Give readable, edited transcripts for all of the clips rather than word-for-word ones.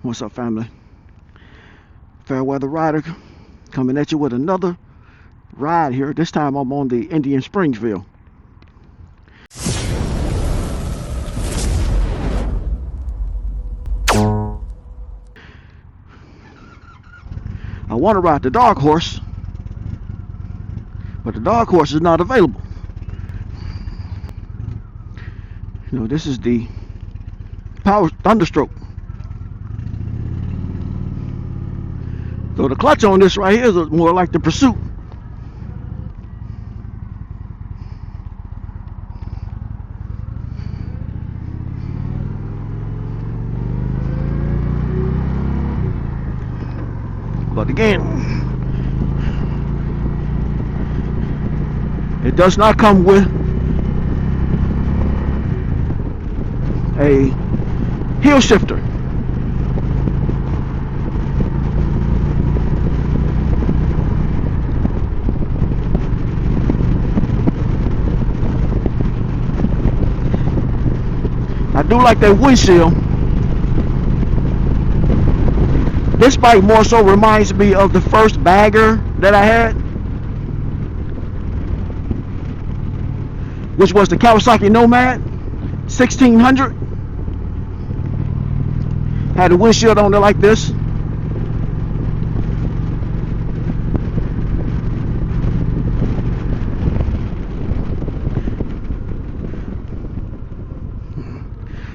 What's up, family? Fairweather Rider coming at you with another ride here. This time I'm on the Indian Springfield. I want to ride the dark horse, but the dark horse is not available. You know, this is the Power Thunderstroke. So the clutch on this right here is more like the Pursuit. But again, it does not come with a hill shifter. I do like that windshield. This bike more so reminds me of the first bagger that I had, which was the Kawasaki Nomad 1600. Had a windshield on there like this.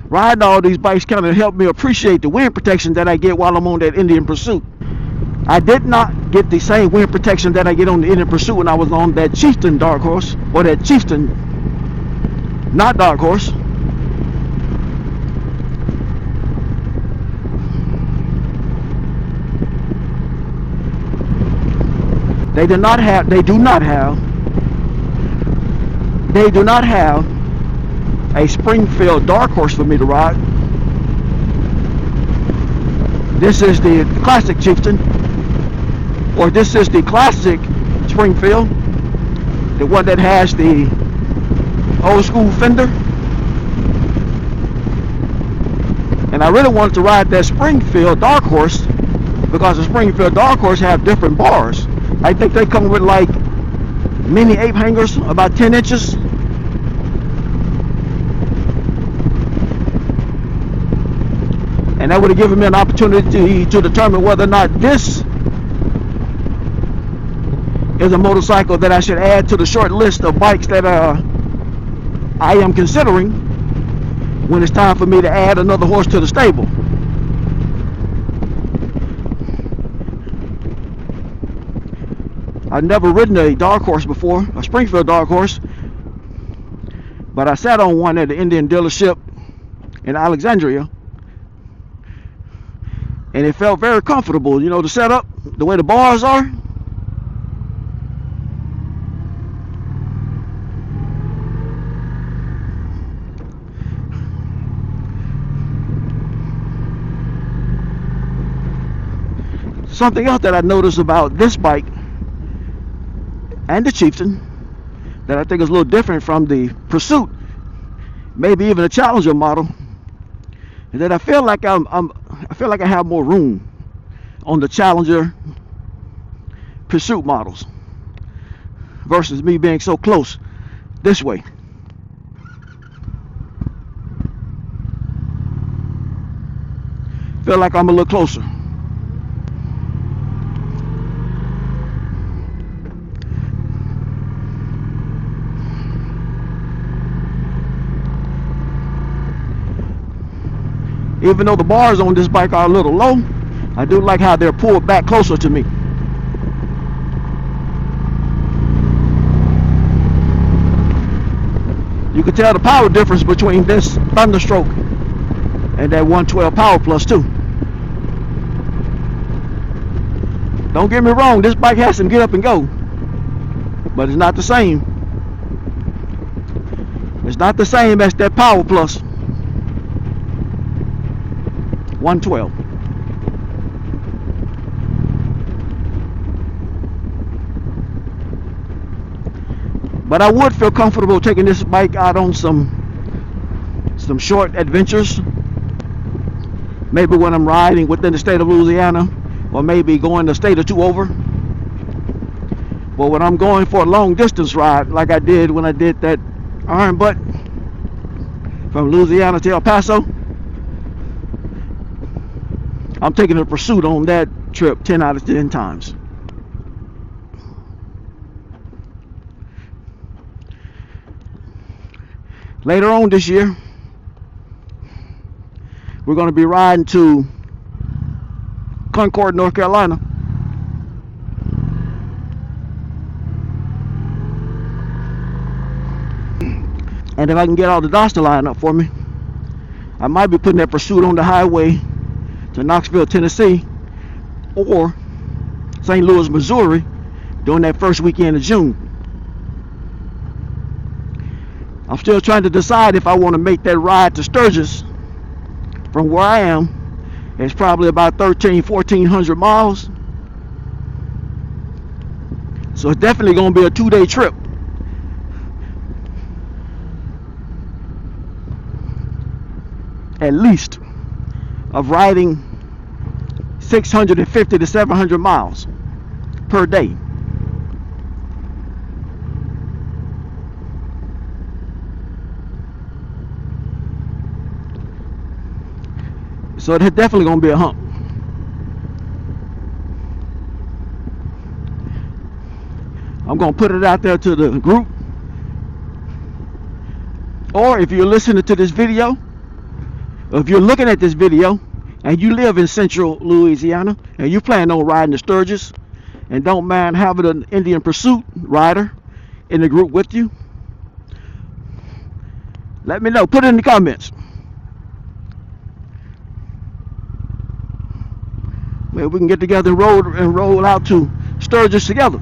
Riding all these bikes kind of helped me appreciate the wind protection that I get while I'm on that Indian Pursuit. I did not get the same wind protection that I get on the Indian Pursuit when I was on that Chieftain Dark Horse, or that Chieftain, not Dark Horse. They do not have a Springfield Dark Horse for me to ride. This is the classic Chieftain, or this is the classic Springfield, the one that has the old school fender. And I really wanted to ride that Springfield Dark Horse because the Springfield Dark Horse have different bars. I think they come with like mini ape hangers about 10 inches. And that would have given me an opportunity to determine whether or not this is a motorcycle that I should add to the short list of bikes that I am considering when it's time for me to add another horse to the stable. I've never ridden a dark horse before, a Springfield Dark Horse, but I sat on one at the Indian dealership in Alexandria. And it felt very comfortable, you know, the setup, the way the bars are. Something else that I noticed about this bike and the Chieftain that I think is a little different from the Pursuit, maybe even a Challenger model, is that I feel like I have more room on the Challenger Pursuit models versus me being so close this way. Feel like I'm a little closer. Even though the bars on this bike are a little low, I do like how they're pulled back closer to me. You can tell the power difference between this Thunderstroke and that 112 Power Plus too. Don't get me wrong, this bike has some get up and go, but it's not the same. It's not the same as that Power Plus 112. But I would feel comfortable taking this bike out on some short adventures maybe when I'm riding within the state of Louisiana, or maybe going a state or two over. But when I'm going for a long distance ride, like I did when I did that iron butt from Louisiana to El Paso, I'm taking a Pursuit on that trip 10 out of 10 times. Later on this year, we're going to be riding to Concord, North Carolina. And if I can get all the dots to line up for me, I might be putting that Pursuit on the highway to Knoxville, Tennessee, or St. Louis, Missouri, during that first weekend of June. I'm still trying to decide if I want to make that ride to Sturgis from where I am. It's probably about 1,400 miles. So it's definitely going to be a 2-day trip. At least of riding 650 to 700 miles per day. So it's definitely going to be a hump. I'm going to put it out there to the group. Or if you're listening to this video, or if you're looking at this video and you live in central Louisiana and you plan on riding to Sturgis and don't mind having an Indian Pursuit rider in the group with you, let me know. Put it in the comments. Maybe we can get together and roll out to Sturgis together.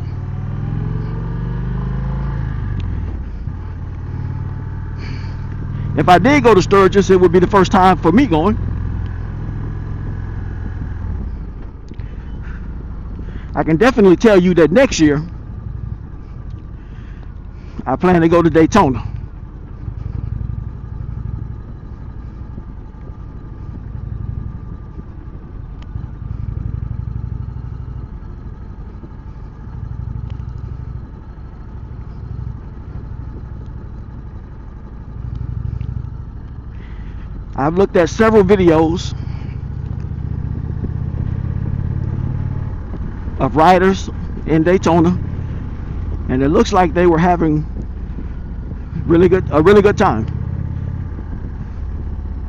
If I did go to Sturgis, it would be the first time for me going. I can definitely tell you that next year I plan to go to Daytona. I've looked at several videos of riders in Daytona, and it looks like they were having a really good time.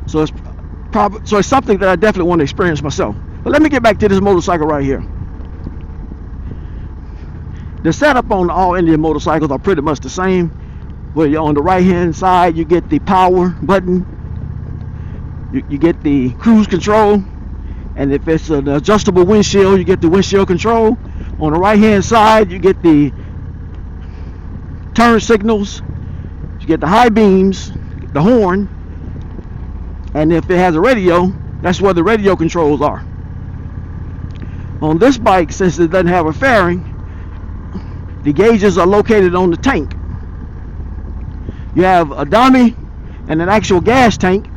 So it's something that I definitely want to experience myself. But let me get back to this motorcycle right here. The setup on all Indian motorcycles are pretty much the same. Where you're on the right hand side, you get the power button. You get the cruise control, and if it's an adjustable windshield, you get the windshield control. On the right hand side, you get the turn signals, you get the high beams, the horn, and if it has a radio, that's where the radio controls are. On this bike, since it doesn't have a fairing, the gauges are located on the tank. You have a dummy and an actual gas tank.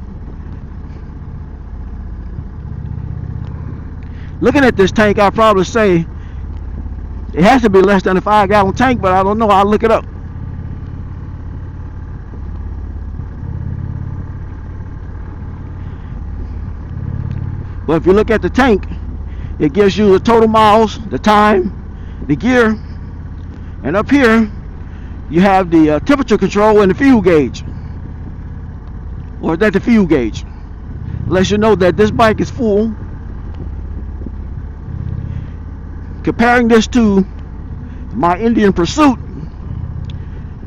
Looking at this tank, I'll probably say it has to be less than a 5-gallon tank, but I don't know. I'll look it up. But if you look at the tank, it gives you the total miles, the time, the gear, and up here you have the temperature control and the fuel gauge. Or is that the fuel gauge? Lets you know that this bike is full. Comparing this to my Indian Pursuit,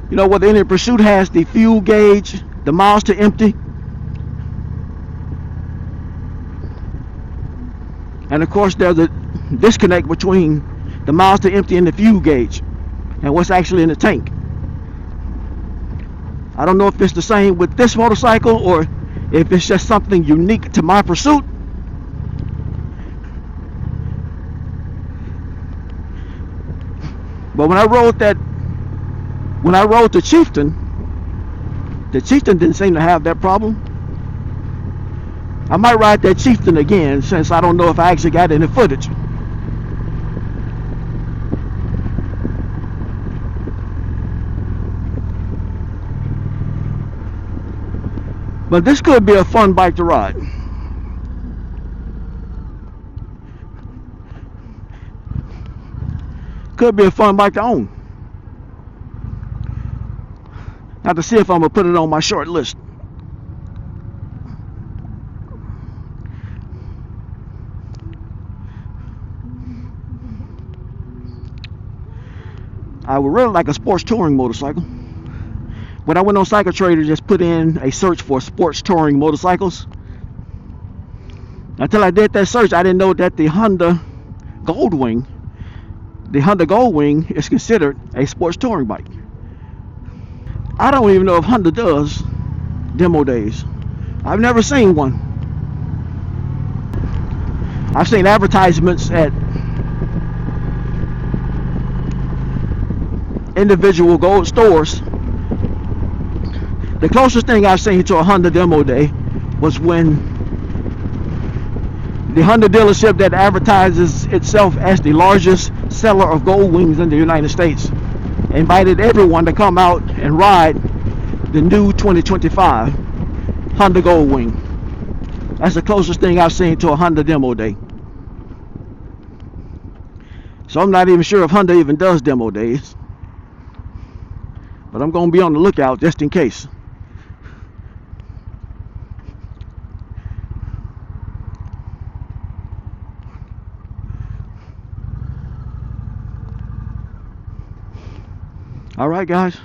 you know what, the Indian Pursuit has the fuel gauge, the miles to empty, and of course there's a disconnect between the miles to empty and the fuel gauge and what's actually in the tank. I don't know if it's the same with this motorcycle or if it's just something unique to my Pursuit. But when I rode the Chieftain didn't seem to have that problem. I might ride that Chieftain again, since I don't know if I actually got any footage. But this could be a fun bike to ride. Could be a fun bike to own. Have to see if I'm gonna put it on my short list. I would really like a sports touring motorcycle. When I went on Cycle Trader, just put in a search for sports touring motorcycles. Until I did that search, I didn't know that the Honda Goldwing is considered a sports touring bike. I don't even know if Honda does demo days. I've never seen one. I've seen advertisements at individual gold stores. The closest thing I've seen to a Honda demo day was when the Honda dealership that advertises itself as the largest seller of gold wings in the United States invited everyone to come out and ride the new 2025 Honda Goldwing. That's the closest thing I've seen to a Honda demo day. So I'm not even sure if Honda even does demo days, but I'm going to be on the lookout just in case. All right, guys,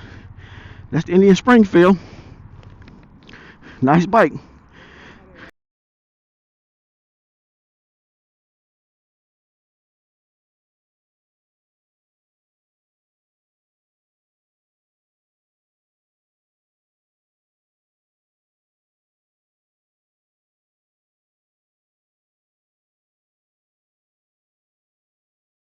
that's the Indian Springfield. Nice bike.